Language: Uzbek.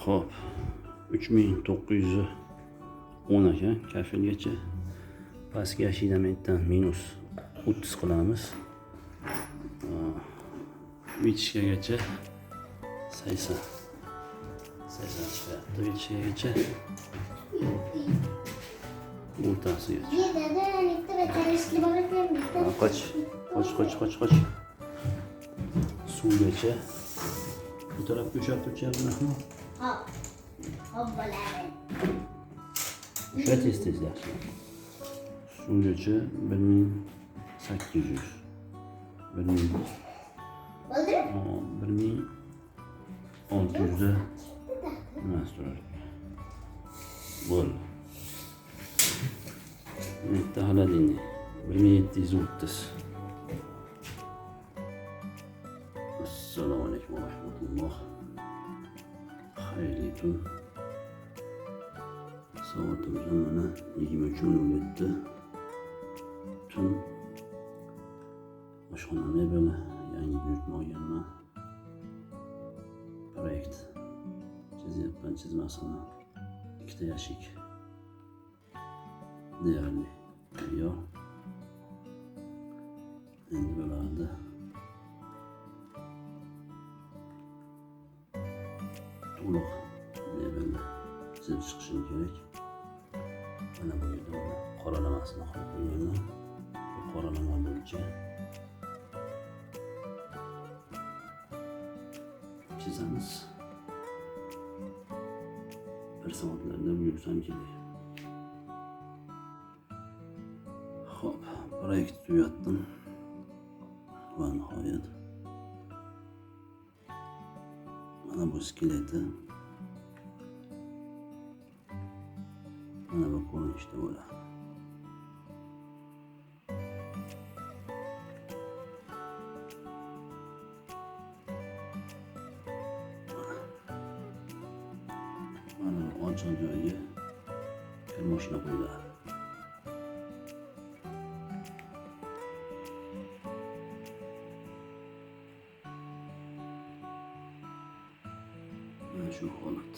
Xo'p, 3910 ekan kafilgacha. Pastki ashidamentdan minus 30 qilamiz. Vitishkagacha 80 chiqyapti. Vitishkagacha o'rtasigacha. Qoch. Suvgacha bu tarafga o'shab turchyapti. O'sha tez yaxshi. Suvgacha 1800. 1600 emas turadi. Bo'ldi. Bitta xolodilnik 1730. Assalomu alaykum va rahmatulloh. Xayrli tun. Soatimiz mana 23:07. Tun. Oshxona mebeli yangi buyurtma olganman. Proyekt chizyapman, chizmasini. Ikkita yashik. Deyarli tayyor. Endi bo'ladi. To'liq mebelni chizib chiqishim kerak. Mana bu yerda qoralamasini qilib qo'yganman. Bu qoralama bo'yicha chizamiz. Bir soatlarda buyursam kerak. Xo'p, proyekt tugatdim. Va nihoyat mana bu skeleti mana bu ko'rinishda bo'ladi. Mana ochiq joyiga kir mashina qo'yiladi. Şu holat.